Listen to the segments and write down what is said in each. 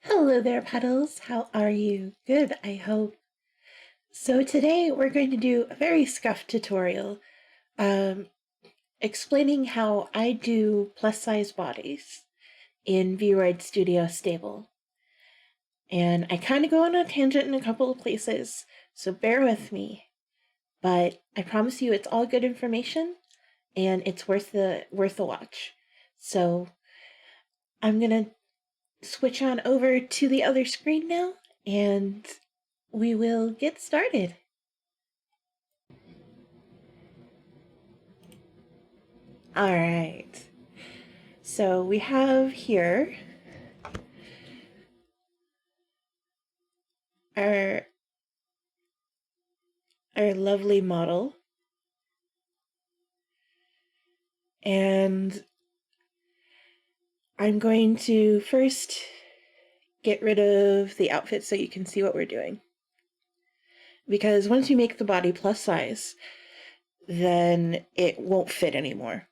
Hello there, Petals. How are you? Good, I hope. So today we're going to do a very scuffed tutorial um, explaining how I do plus-size bodies in Vroid Studio Stable. And I kind of go on a tangent in a couple of places, so bear with me. But I promise you it's all good information and it's worth the watch. So I'm gonna switch on over to the other screen now and we will get started. All right. So we have here our lovely model, and I'm going to first get rid of the outfit so you can see what we're doing. Because once you make the body plus size, then it won't fit anymore.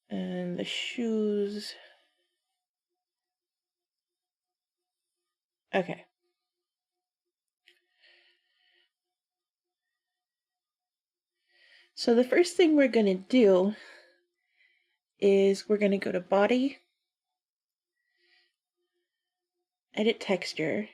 And the shoes. Okay. So the first thing we're going to do is we're going to go to Body, Edit Texture,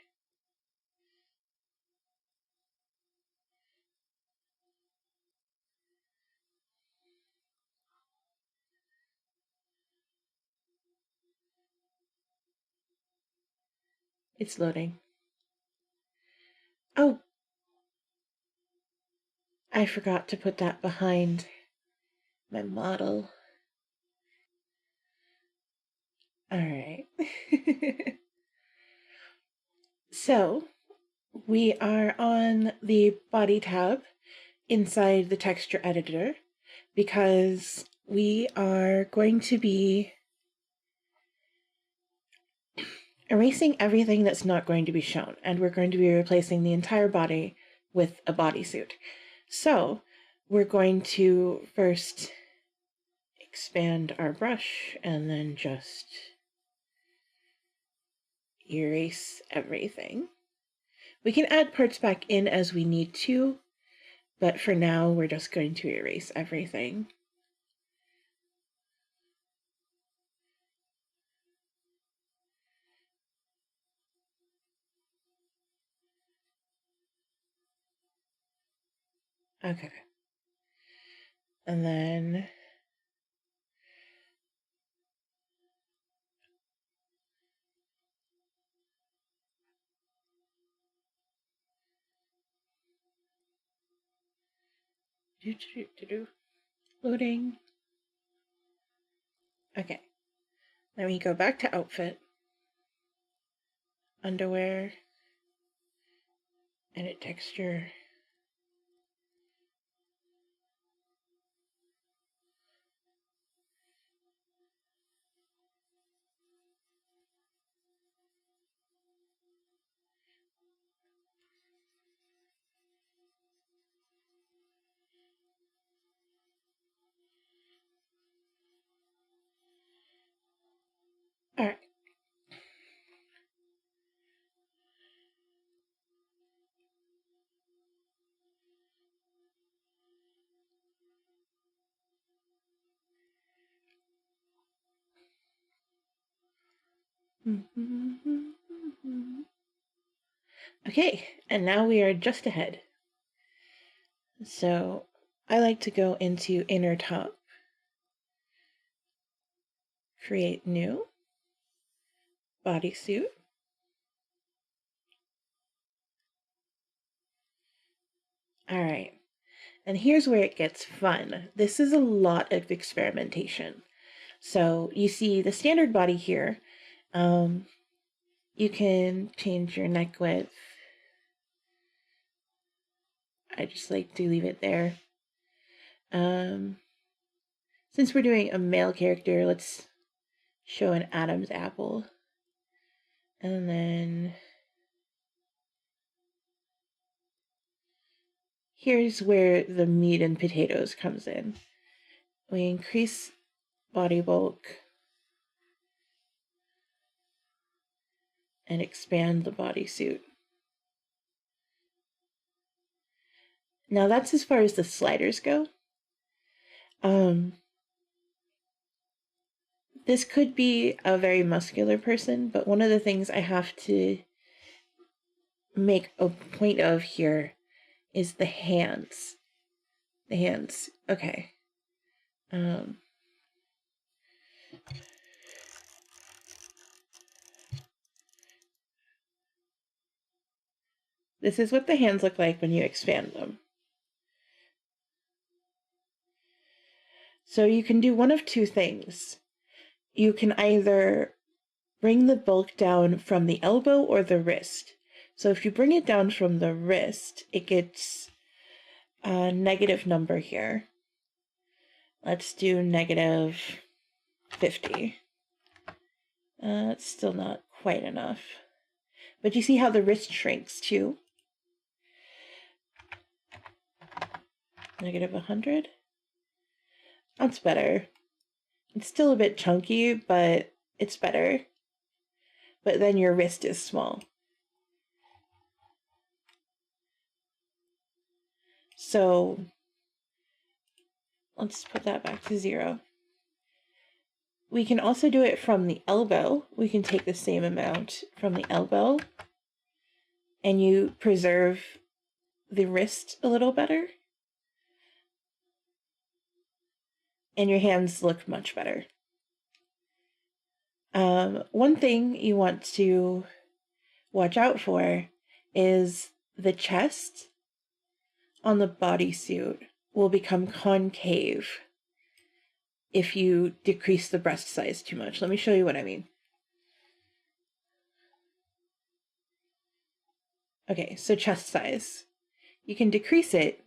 it's loading. Oh, I forgot to put that behind my model. All right. So we are on the body tab inside the texture editor because we are going to be erasing everything that's not going to be shown, and we're going to be replacing the entire body with a bodysuit. So we're going to first expand our brush and then just erase everything. We can add parts back in as we need to, but for now we're just going to erase everything. Okay. And then loading. Okay. Then we go back to outfit, underwear, edit texture. All right. Okay, and now we are just ahead. So I like to go into inner top, create new, bodysuit. All right, and here's where it gets fun. This is a lot of experimentation. So you see the standard body here. You can change your neck width. I just like to leave it there. Since we're doing a male character, let's show an Adam's apple. And then here's where the meat and potatoes comes in. We increase body bulk and expand the bodysuit. Now that's as far as the sliders go. This could be a very muscular person, but one of the things I have to make a point of here is the hands. The hands. Okay. This is what the hands look like when you expand them. So you can do one of two things. You can either bring the bulk down from the elbow or the wrist. So if you bring it down from the wrist, it gets a negative number here. Let's do negative 50. It's still not quite enough. But you see how the wrist shrinks too? Negative 100. That's better. It's still a bit chunky, but it's better. But then your wrist is small. So let's put that back to 0. We can also do it from the elbow. We can take the same amount from the elbow and you preserve the wrist a little better. And your hands look much better. One thing you want to watch out for is the chest on the bodysuit will become concave if you decrease the breast size too much. Let me show you what I mean. Okay, so chest size. You can decrease it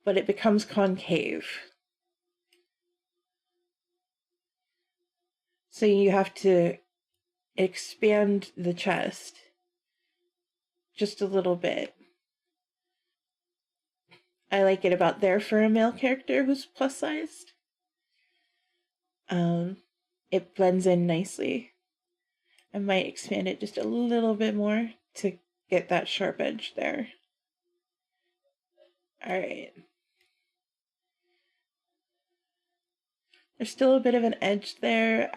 but it becomes concave. So you have to expand the chest just a little bit. I like it about there for a male character who's plus sized. It blends in nicely. I might expand it just a little bit more to get that sharp edge there. All right. There's still a bit of an edge there.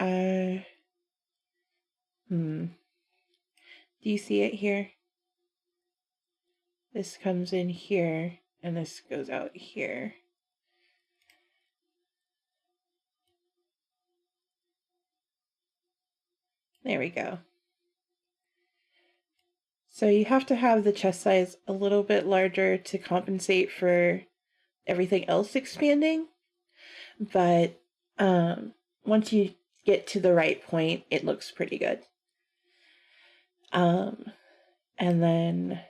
Do you see it here? This comes in here, and this goes out here. There we go. So you have to have the chest size a little bit larger to compensate for everything else expanding. But once you get to the right point, it looks pretty good. And then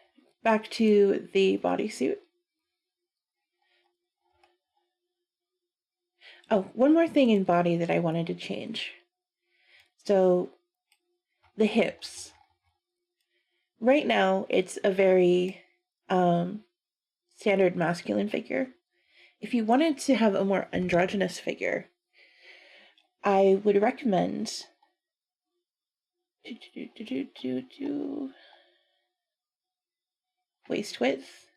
back to the bodysuit. Oh, one more thing in body that I wanted to change. So the hips. Right now, it's a very standard masculine figure. If you wanted to have a more androgynous figure, I would recommend waist width,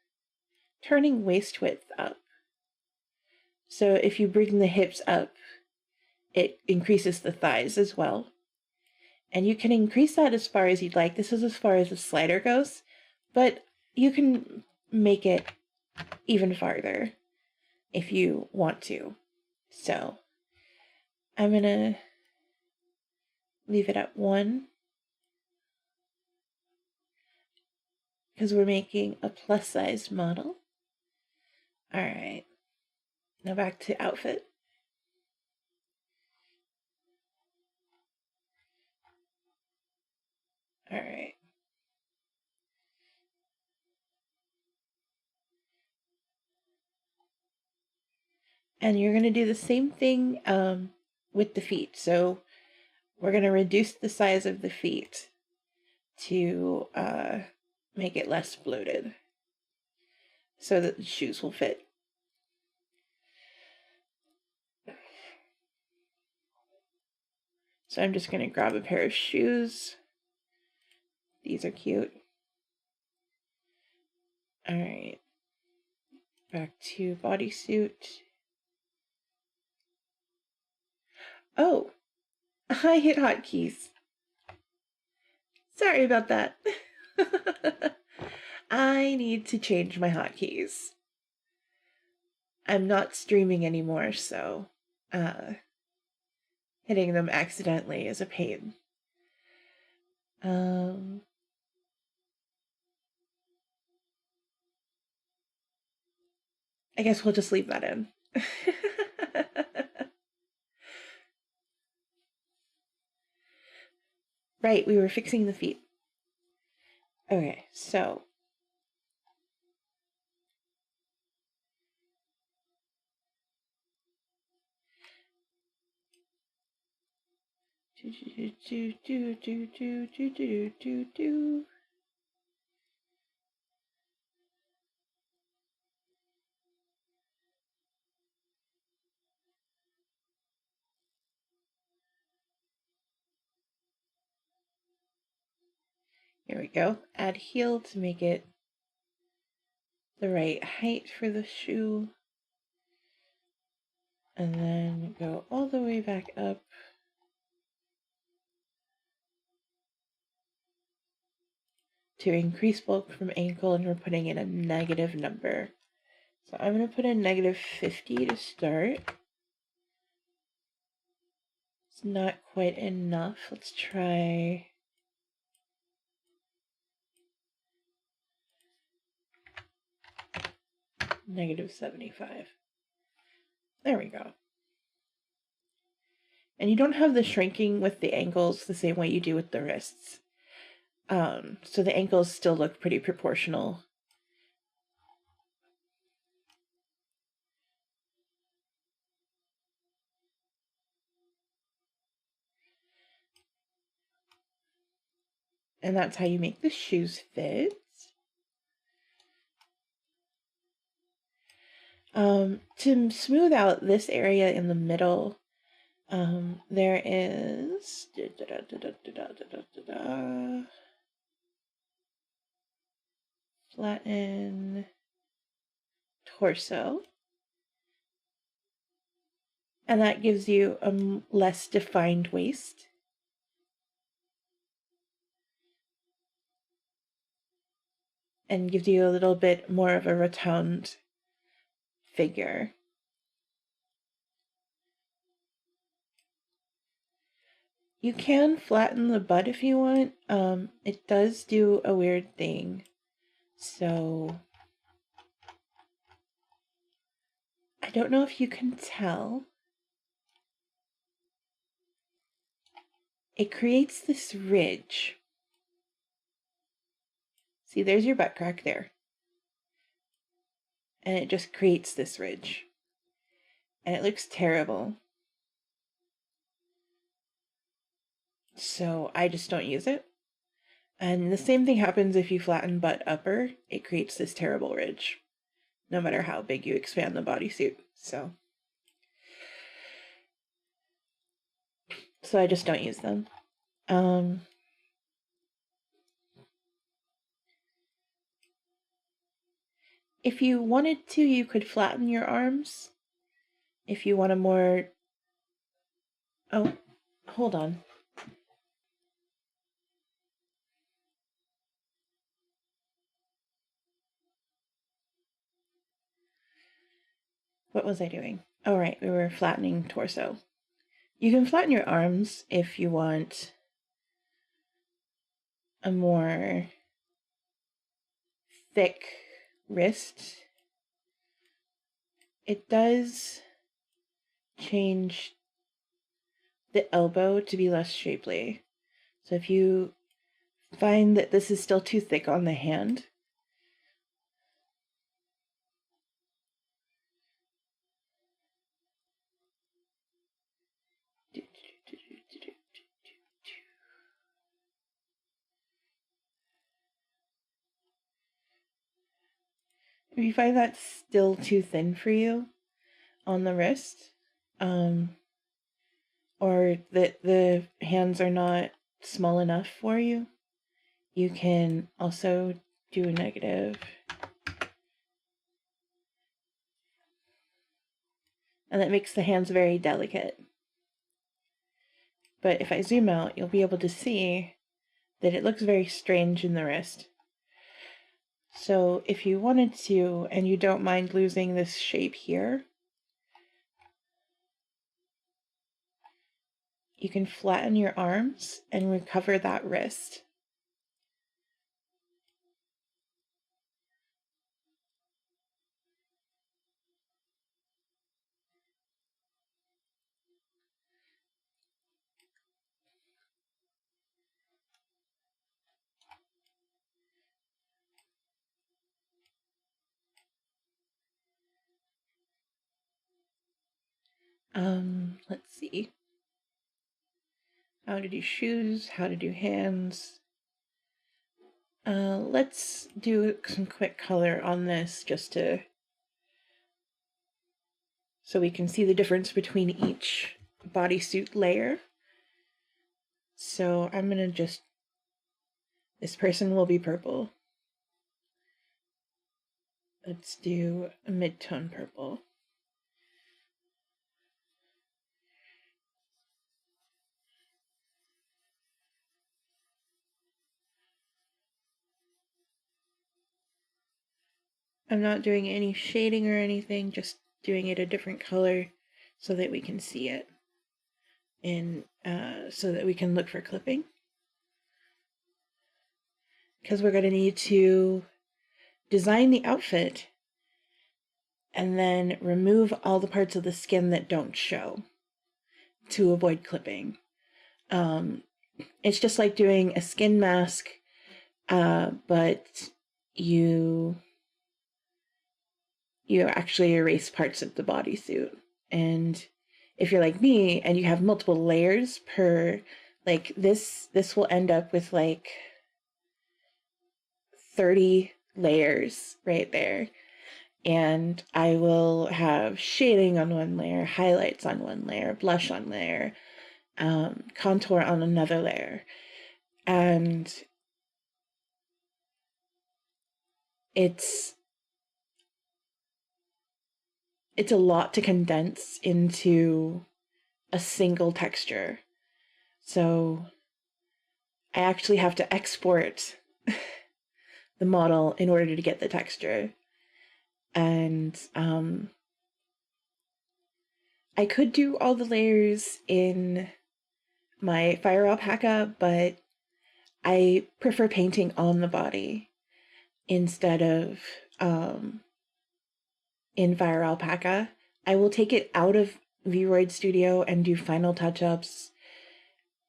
turning waist width up. So if you bring the hips up, it increases the thighs as well. And you can increase that as far as you'd like. This is as far as the slider goes, but you can make it even farther if you want to. So I'm gonna leave it at 1 because we're making a plus size model. All right, now back to outfit. All right. And you're going to do the same thing with the feet. So we're going to reduce the size of the feet to make it less bloated. so that the shoes will fit. So I'm just going to grab a pair of shoes. These are cute. All right. Back to bodysuit. Oh, I hit hotkeys. Sorry about that. I need to change my hotkeys. I'm not streaming anymore, so hitting them accidentally is a pain. I guess we'll just leave that in. Right, we were fixing the feet. Okay, so here we go. Add heel to make it the right height for the shoe. And then go all the way back up. To increase bulk from ankle, and we're putting in a negative number. So I'm going to put in -50 to start. It's not quite enough. Let's try -75. There we go. And you don't have the shrinking with the ankles the same way you do with the wrists. So the ankles still look pretty proportional. And that's how you make the shoes fit. To smooth out this area in the middle, there is flatten torso, and that gives you a less defined waist. And gives you a little bit more of a rotund figure. You can flatten the butt if you want. It does do a weird thing. So I don't know if you can tell. It creates this ridge. See, there's your butt crack there. And it just creates this ridge. And it looks terrible. So I just don't use it. And the same thing happens if you flatten butt upper. It creates this terrible ridge, no matter how big you expand the bodysuit. So I just don't use them. If you wanted to, you could flatten your arms. If you want a more... Oh, hold on. What was I doing? Oh, right, we were flattening torso. You can flatten your arms if you want a more thick wrist. It does change the elbow to be less shapely. So if you find that this is still too thick on the hand, If you find that still too thin for you on the wrist, or that the hands are not small enough for you, you can also do a negative. And that makes the hands very delicate. But if I zoom out, you'll be able to see that it looks very strange in the wrist. So if you wanted to, and you don't mind losing this shape here, you can flatten your arms and recover that wrist. Let's see. How to do shoes, how to do hands. Let's do some quick color on this just to so we can see the difference between each bodysuit layer. So I'm gonna just, this person will be purple. Let's do a mid-tone purple. I'm not doing any shading or anything, just doing it a different color so that we can see it and so that we can look for clipping. Because we're going to need to design the outfit and then remove all the parts of the skin that don't show to avoid clipping. It's just like doing a skin mask, but you actually erase parts of the bodysuit. And if you're like me and you have multiple layers per, like this will end up with like 30 layers right there. And I will have shading on one layer, highlights on one layer, blush on layer, contour on another layer. And it's a lot to condense into a single texture. So I actually have to export the model in order to get the texture. And I could do all the layers in my Fire Alpaca, but I prefer painting on the body instead of in Fire Alpaca. I will take it out of Vroid Studio and do final touch-ups,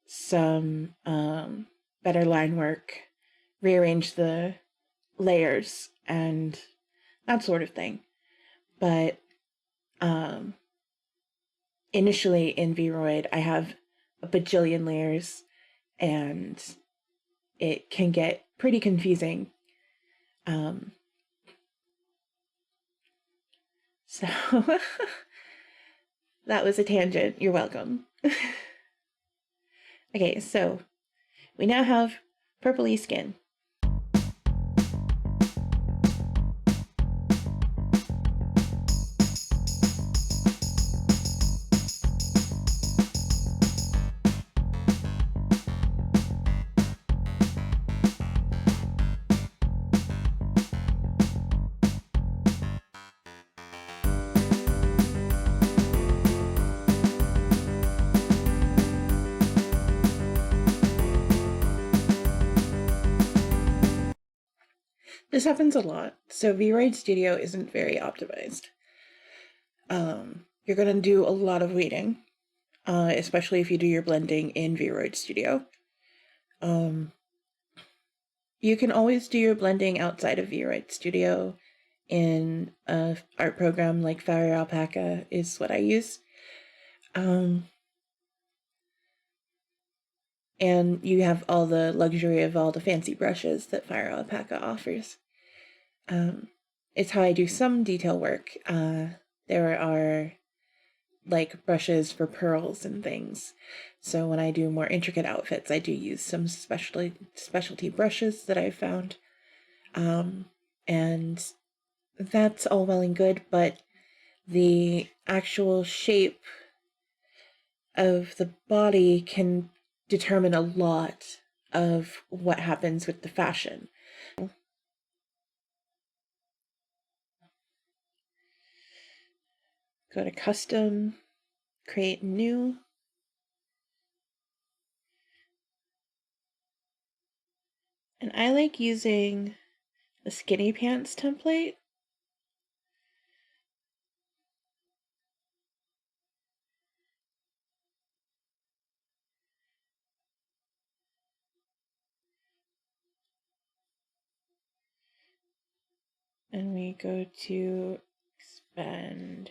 some better line work, rearrange the layers, and that sort of thing. But initially in Vroid, I have a bajillion layers, and it can get pretty confusing. So that was a tangent. You're welcome. Okay, so we now have purpley skin. This happens a lot. So Vroid Studio isn't very optimized. You're going to do a lot of waiting, especially if you do your blending in Vroid Studio. You can always do your blending outside of Vroid Studio in an art program like Fire Alpaca is what I use. And you have all the luxury of all the fancy brushes that Fire Alpaca offers. it's how I do some detail work. There are like brushes for pearls and things. So when I do more intricate outfits, I do use some specialty brushes that I've found. And that's all well and good, but the actual shape of the body can determine a lot of what happens with the fashion. Go to custom, create new. And I like using the skinny pants template. And we go to expand.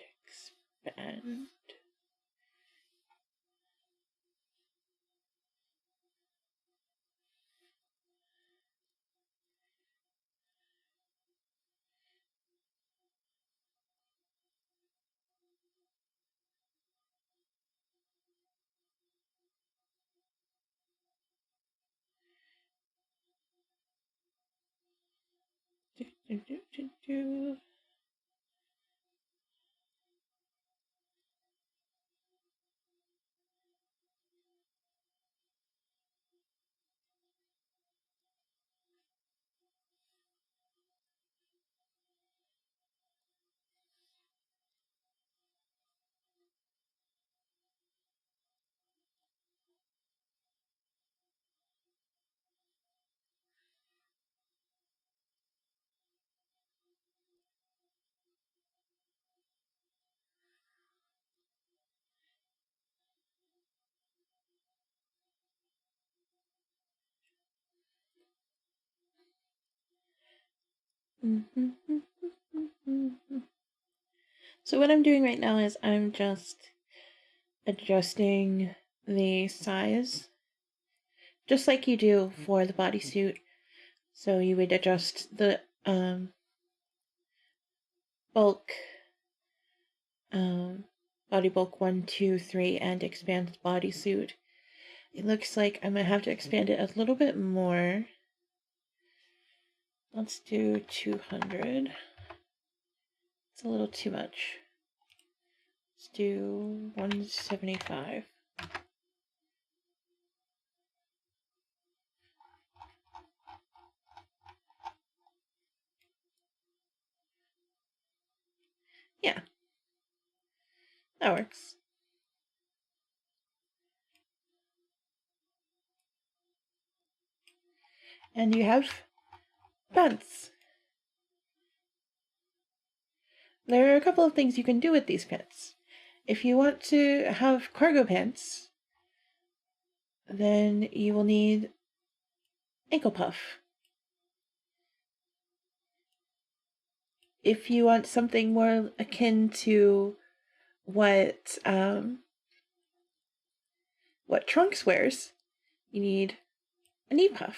So what I'm doing right now is I'm just adjusting the size, just like you do for the bodysuit. So you would adjust the bulk, body bulk 1, 2, 3, and expand the bodysuit. It looks like I'm gonna have to expand it a little bit more. Let's do 200. It's a little too much. Let's do 175. Yeah, that works. And you have pants. There are a couple of things you can do with these pants. If you want to have cargo pants, then you will need ankle puff. If you want something more akin to what Trunks wears, you need a knee puff.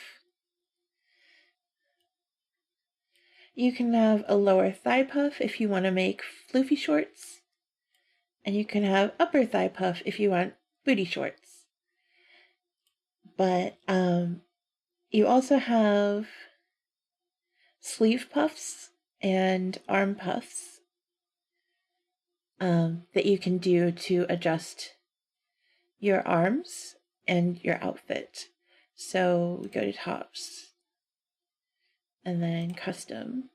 You can have a lower thigh puff if you want to make floofy shorts, and you can have upper thigh puff if you want booty shorts. But you also have sleeve puffs and arm puffs that you can do to adjust your arms and your outfit. So we go to tops and then custom,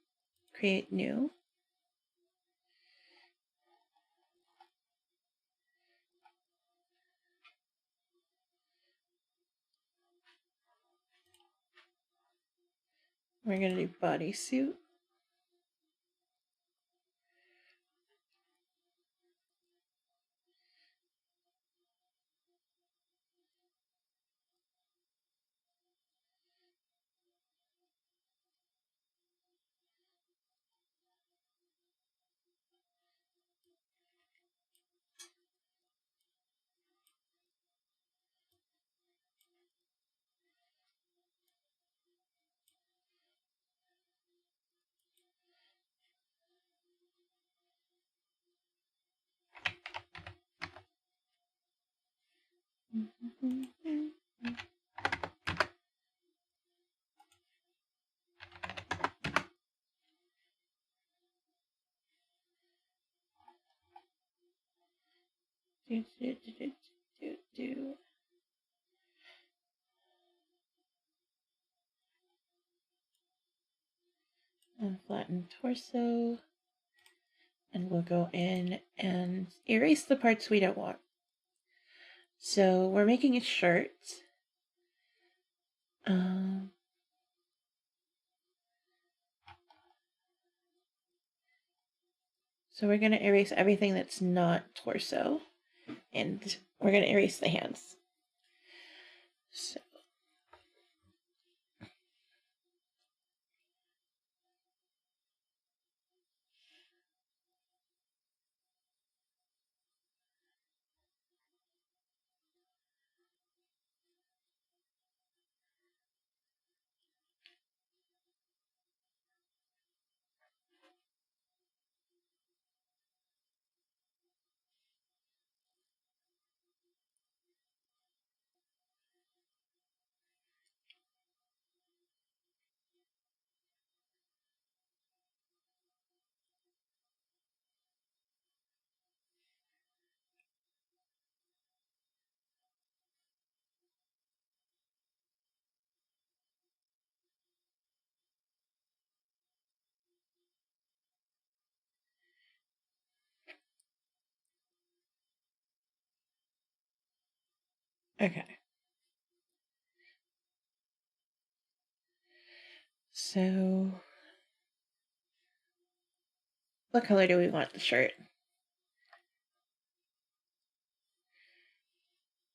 create new. We're going to do bodysuit. And flatten torso. And we'll go in and erase the parts we don't want. So we're making a shirt. So we're going to erase everything that's not torso. And we're going to erase the hands. So. Okay. So, what color do we want the shirt?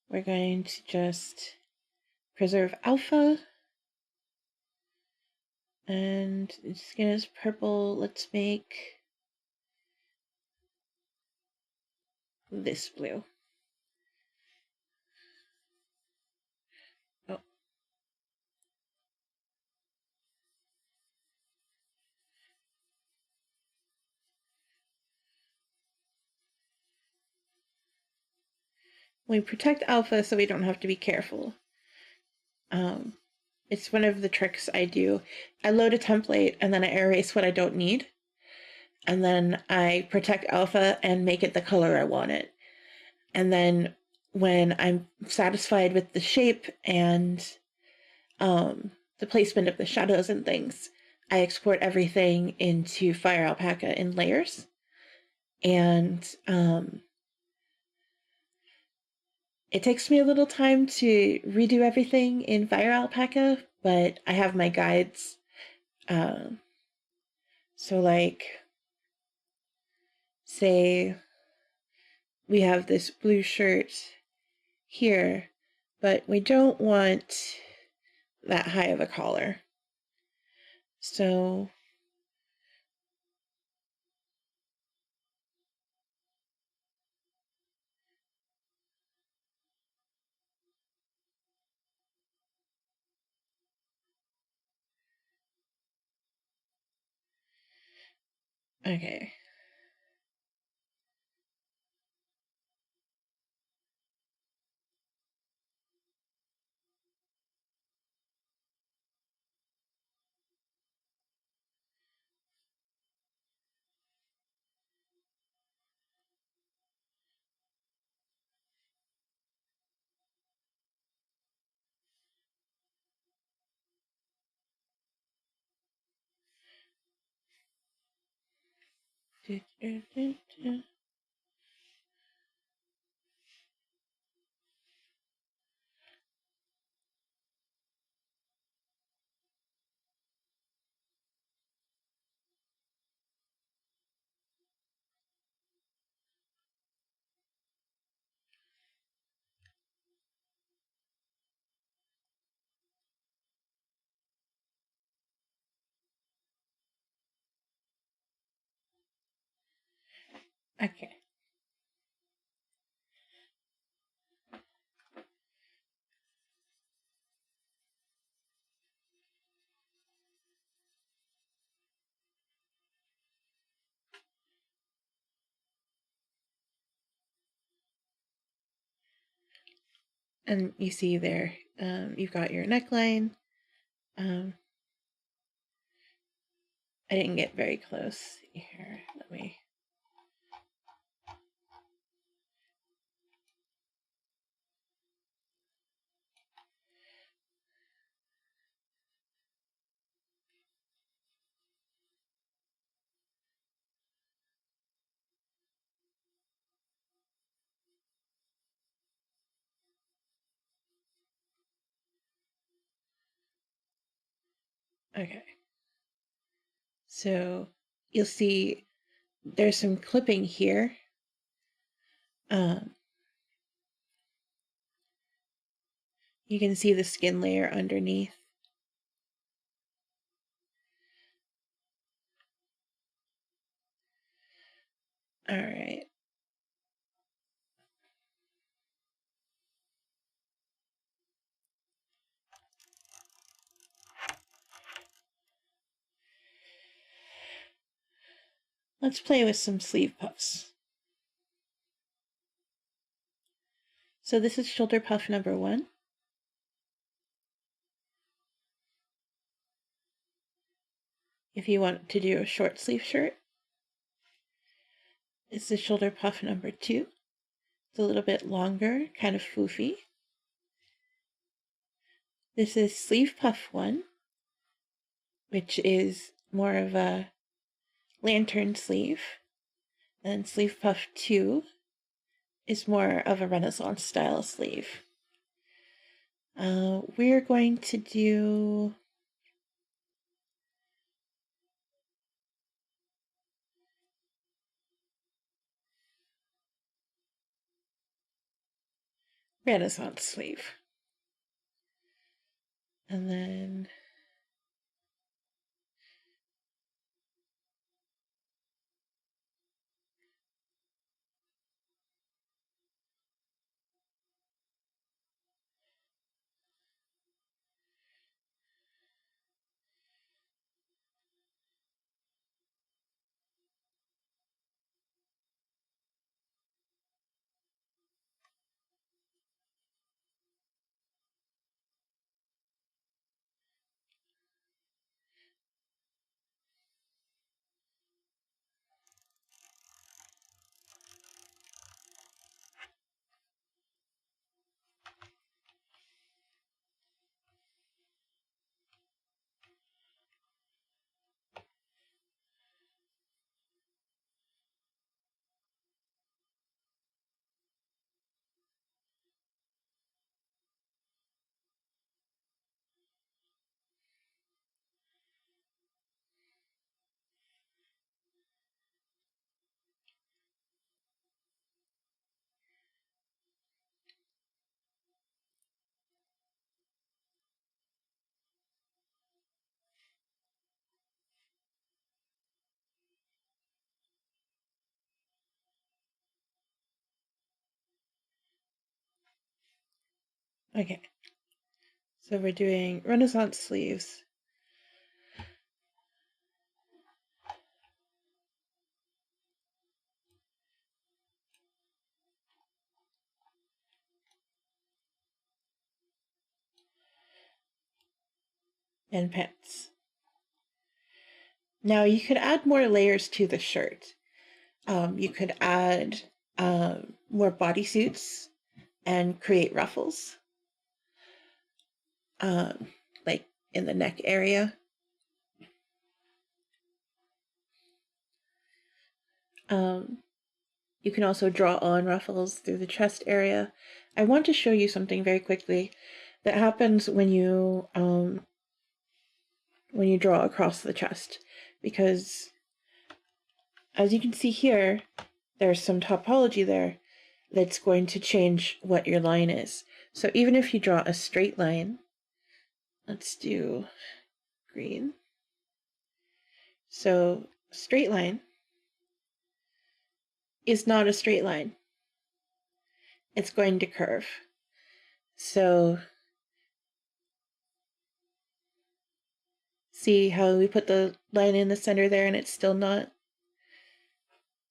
We're going to just preserve alpha. And the skin is purple. Let's make this blue. Oh. We protect alpha so we don't have to be careful. It's one of the tricks I do. I load a template and then I erase what I don't need. And then I protect alpha and make it the color I want it. And then when I'm satisfied with the shape and the placement of the shadows and things, I export everything into Fire Alpaca in layers. And it takes me a little time to redo everything in Fire Alpaca, but I have my guides. So like, say we have this blue shirt here, but we don't want that high of a collar. So okay. Okay. And you see there, you've got your neckline. I didn't get very close here. Let me. Okay. So you'll see there's some clipping here. You can see the skin layer underneath. All right. Let's play with some sleeve puffs. So this is shoulder puff number 1. If you want to do a short sleeve shirt, this is shoulder puff number 2. It's a little bit longer, kind of foofy. This is sleeve puff 1, which is more of a lantern sleeve. And sleeve puff 2 is more of a Renaissance style sleeve. We're going to do Renaissance sleeve. And then okay. So we're doing Renaissance sleeves. And pants. Now you could add more layers to the shirt. You could add more bodysuits and create ruffles, like in the neck area. You can also draw on ruffles through the chest area. I want to show you something very quickly that happens when you draw across the chest, because as you can see here, there's some topology there that's going to change what your line is. So even if you draw a straight line, let's do green. So straight line is not a straight line. It's going to curve. So see how we put the line in the center there and it's still not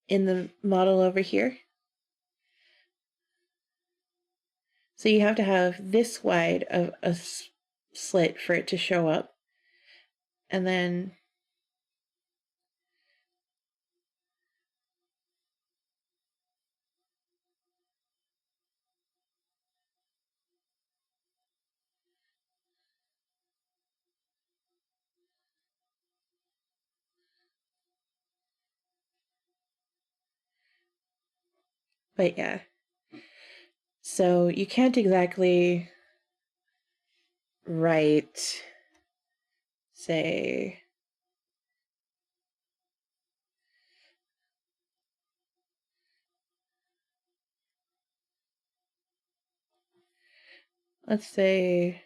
in the model over here? So you have to have this wide of a slit for it to show up. And then but yeah. So you can't exactly write, say, let's say,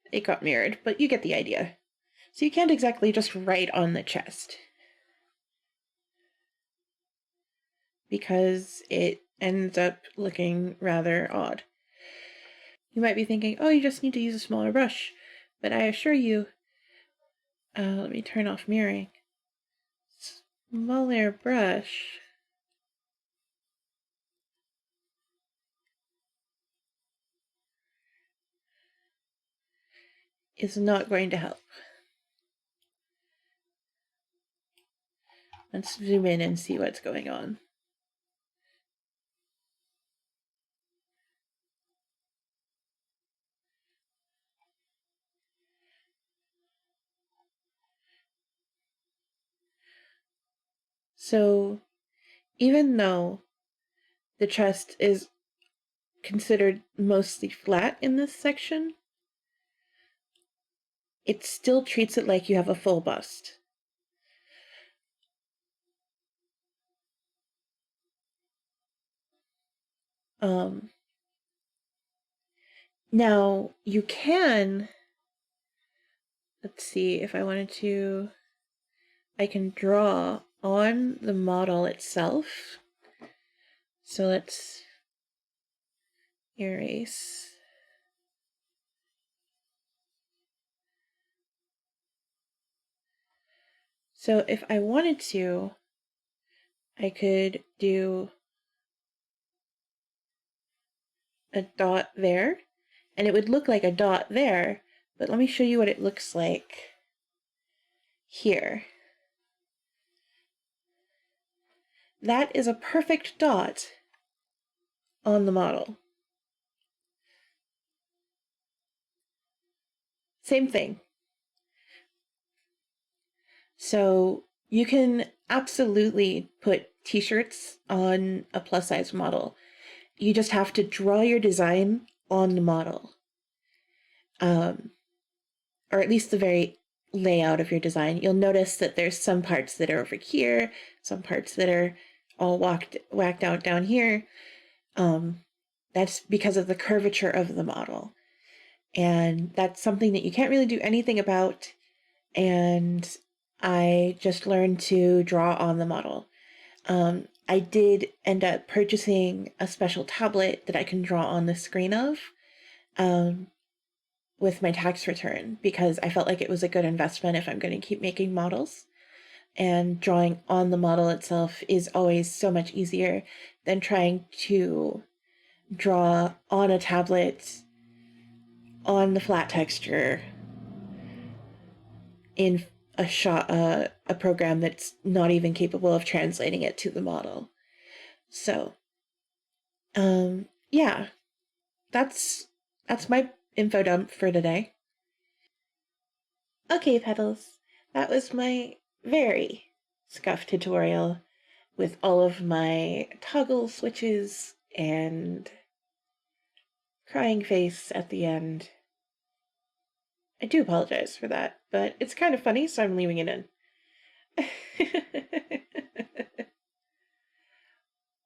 it got mirrored, but you get the idea. So you can't exactly just write on the chest, because it ends up looking rather odd. You might be thinking, oh, you just need to use a smaller brush, but I assure you, let me turn off mirroring. Smaller brush is not going to help. Let's zoom in and see what's going on. So even though the chest is considered mostly flat in this section, it still treats it like you have a full bust. Now you can, let's see, if I wanted to, I can draw on the model itself. So let's erase. So if I wanted to, I could do a dot there, and it would look like a dot there, but let me show you what it looks like here. That is a perfect dot on the model. Same thing. So you can absolutely put t-shirts on a plus size model. You just have to draw your design on the model. Or at least the very layout of your design. You'll notice that there's some parts that are over here, some parts that are all whacked out down here. That's because of the curvature of the model. And that's something that you can't really do anything about. And I just learned to draw on the model. I did end up purchasing a special tablet that I can draw on the screen of with my tax return, because I felt like it was a good investment if I'm going to keep making models. And drawing on the model itself is always so much easier than trying to draw on a tablet on the flat texture in a program that's not even capable of translating it to the model. So, yeah, that's my info dump for today. Okay, Petals, that was my very scuff tutorial with all of my toggle switches and crying face at the end. I do apologize for that, but it's kind of funny, so I'm leaving it in.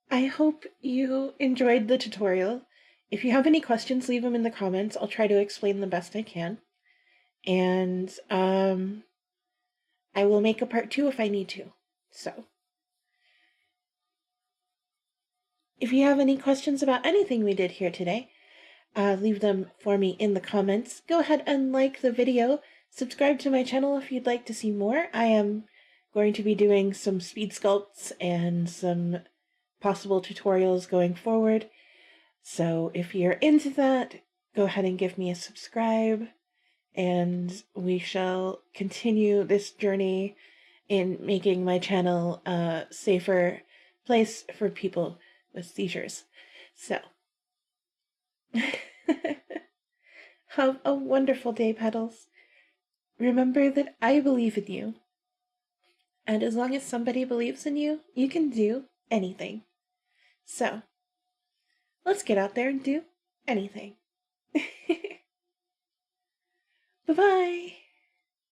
I hope you enjoyed the tutorial. If you have any questions, leave them in the comments. I'll try to explain the best I can. And I will make a part 2 if I need to. So, If you have any questions about anything we did here today, leave them for me in the comments. Go ahead and like the video. Subscribe to my channel if you'd like to see more. I am going to be doing some speed sculpts and some possible tutorials going forward. So if you're into that, go ahead and give me a subscribe, and we shall continue this journey in making my channel a safer place for people with seizures. So, have a wonderful day, Petals. Remember that I believe in you. And as long as somebody believes in you, you can do anything. So, let's get out there and do anything. Bye-bye.